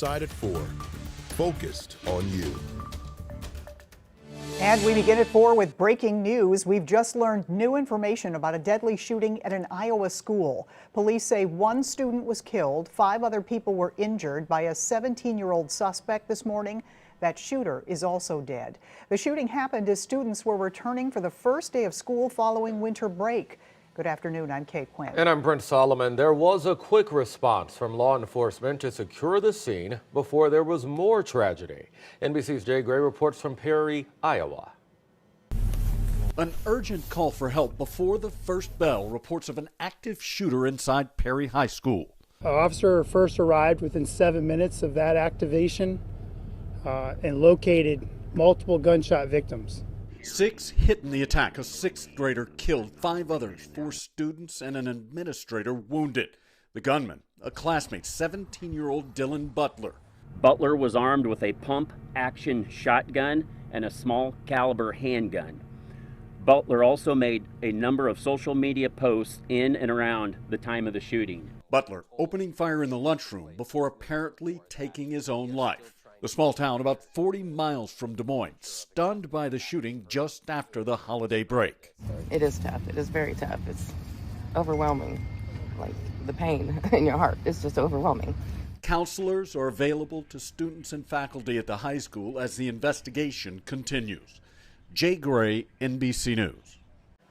Side at 4, focused on you. And we begin at 4 with breaking news. We've just learned new information about a deadly shooting at an Iowa school. Police say one student was killed, 5 other people were injured by a 17-year-old suspect this morning. That shooter is also dead. The shooting happened as students were returning for the first day of school following winter break. Good afternoon, I'm Kate Quinn. And I'm Brent Solomon. There was a quick response from law enforcement to secure the scene before there was more tragedy. NBC's Jay Gray reports from Perry, Iowa. An urgent call for help before the first bell reports of an active shooter inside Perry High School. Our officer first arrived within 7 minutes of that activation and located multiple gunshot victims. 6 hit in the attack. A 6th grader killed, 5 others, 4 students and an administrator wounded. The gunman, a classmate, 17-year-old Dylan Butler. Butler was armed with a pump-action shotgun and a small caliber handgun. Butler also made a number of social media posts in and around the time of the shooting. Butler opening fire in the lunchroom before apparently taking his own life. The small town about 40 miles from Des Moines, stunned by the shooting just after the holiday break. It is tough. It is very tough. It's overwhelming. Like the pain in your heart is just overwhelming. Counselors are available to students and faculty at the high school as the investigation continues. Jay Gray, NBC News.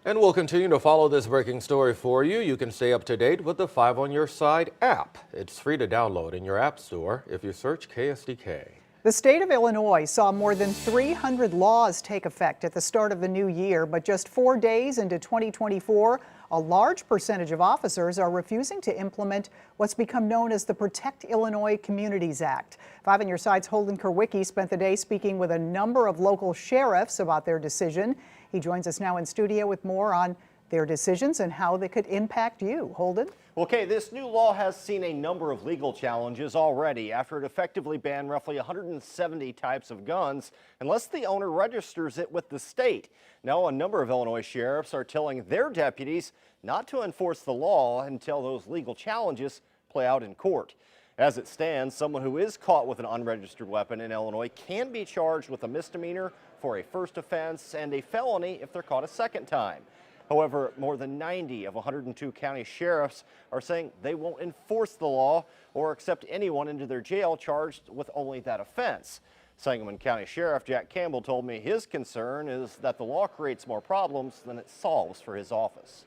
And we'll continue to follow this breaking story for you. You can stay up to date with the 5 on Your Side app. It's free to download in your app store if you search KSDK. The state of Illinois saw more than 300 laws take effect at the start of the new year, but just 4 days into 2024, a large percentage of officers are refusing to implement what's become known as the Protect Illinois Communities Act. 5 on Your Side's Holden Kerwicki spent the day speaking with a number of local sheriffs about their decision. He joins us now in studio with more on their decisions and how they could impact you. Holden? Well, Kay, this new law has seen a number of legal challenges already after it effectively banned roughly 170 types of guns unless the owner registers it with the state. Now, a number of Illinois sheriffs are telling their deputies not to enforce the law until those legal challenges play out in court. As it stands, someone who is caught with an unregistered weapon in Illinois can be charged with a misdemeanor for a first offense and a felony if they're caught a second time. However, more than 90 of 102 county sheriffs are saying they won't enforce the law or accept anyone into their jail charged with only that offense. Sangamon County Sheriff Jack Campbell told me his concern is that the law creates more problems than it solves for his office.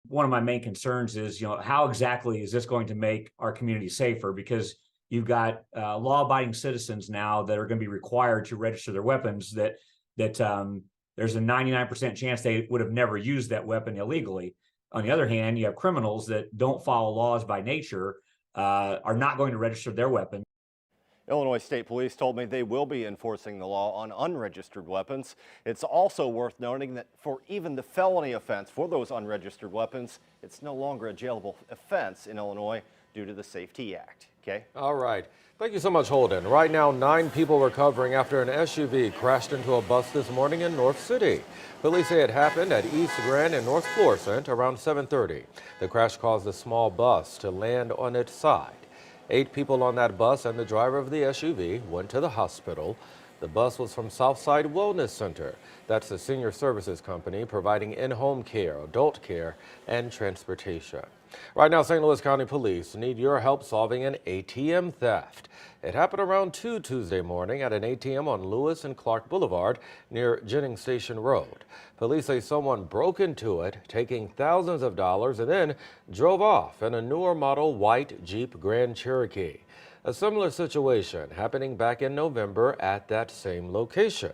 One of my main concerns is, how exactly is this going to make our community safer? Because you've got law-abiding citizens now that are going to be required to register their weapons that there's a 99% chance they would have never used that weapon illegally. On the other hand, you have criminals that don't follow laws by nature, are not going to register their weapon. Illinois State Police told me they will be enforcing the law on unregistered weapons. It's also worth noting that for even the felony offense for those unregistered weapons, it's no longer a jailable offense in Illinois due to the Safety Act. Okay? All right. Thank you so much, Holden. Right now, 9 people recovering after an SUV crashed into a bus this morning in North City. Police say it happened at East Grand and North Florissant around 7:30. The crash caused a small bus to land on its side. 8 people on that bus and the driver of the SUV went to the hospital. The bus was from Southside Wellness Center. That's the senior services company providing in-home care, adult care, and transportation. Right now, St. Louis County Police need your help solving an ATM theft. It happened around 2 Tuesday morning at an ATM on Lewis and Clark Boulevard near Jennings Station Road. Police say someone broke into it, taking thousands of dollars, and then drove off in a newer model white Jeep Grand Cherokee. A similar situation happening back in November at that same location.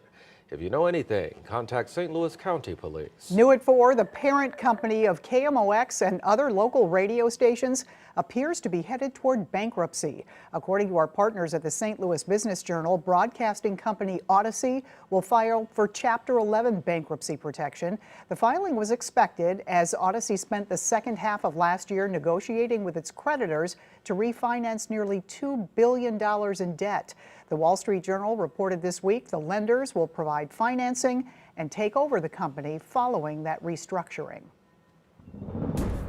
If you know anything, contact St. Louis County Police. New at 4, the parent company of KMOX and other local radio stations appears to be headed toward bankruptcy. According to our partners at the St. Louis Business Journal, broadcasting company Odyssey will file for Chapter 11 bankruptcy protection. The filing was expected as Odyssey spent the second half of last year negotiating with its creditors to refinance nearly $2 billion in debt. The Wall Street Journal reported this week the lenders will provide financing and take over the company following that restructuring.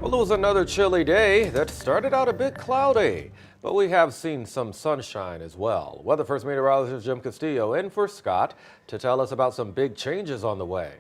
Well, it was another chilly day that started out a bit cloudy. But we have seen some sunshine as well. Weather First meteorologist Jim Castillo in for Scott to tell us about some big changes on the way.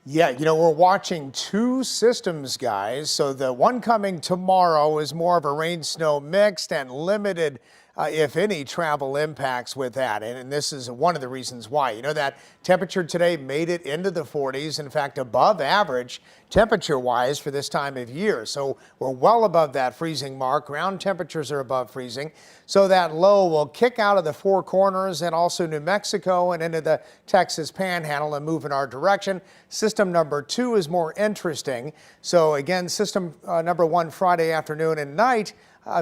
Yeah, we're watching two systems, guys. So the one coming tomorrow is more of a rain-snow mixed and limited, if any, travel impacts with that. And this is one of the reasons why. That temperature today made it into the 40s, in fact, above average temperature-wise for this time of year. So we're well above that freezing mark. Ground temperatures are above freezing. So that low will kick out of the Four Corners and also New Mexico and into the Texas Panhandle and move in our direction. System number 2 is more interesting. So again, system number 1 Friday afternoon and night,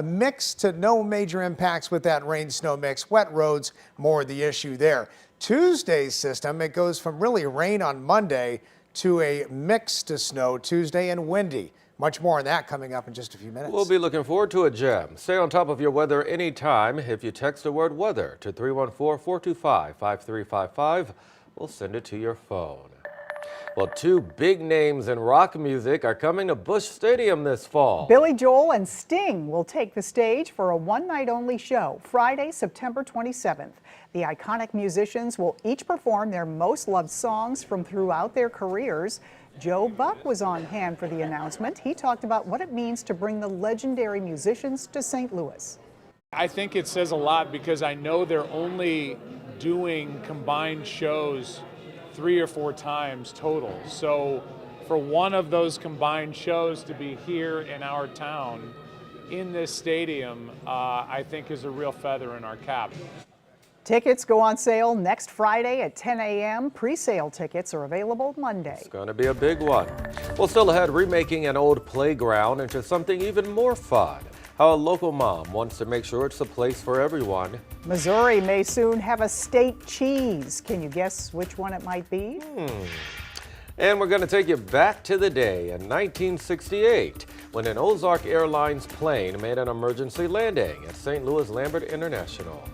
mixed to no major impacts with that rain-snow mix. Wet roads, more the issue there. Tuesday's system, it goes from really rain on Monday to a mix to snow Tuesday and windy. Much more on that coming up in just a few minutes. We'll be looking forward to it, Jim. Stay on top of your weather anytime. If you text the word weather to 314-425-5355, we'll send it to your phone. Well, two big names in rock music are coming to Busch Stadium this fall. Billy Joel and Sting will take the stage for a one-night-only show, Friday, September 27th. The iconic musicians will each perform their most loved songs from throughout their careers. Joe Buck was on hand for the announcement. He talked about what it means to bring the legendary musicians to St. Louis. I think it says a lot because I know they're only doing combined shows 3 or 4 times total. So for one of those combined shows to be here in our town, in this stadium, I think is a real feather in our cap. Tickets go on sale next Friday at 10 a.m. Pre-sale tickets are available Monday. It's going to be a big one. Well, still ahead, remaking an old playground into something even more fun. How a local mom wants to make sure it's a place for everyone. Missouri may soon have a state cheese. Can you guess which one it might be? And we're going to take you back to the day in 1968 when an Ozark Airlines plane made an emergency landing at St. Louis Lambert International.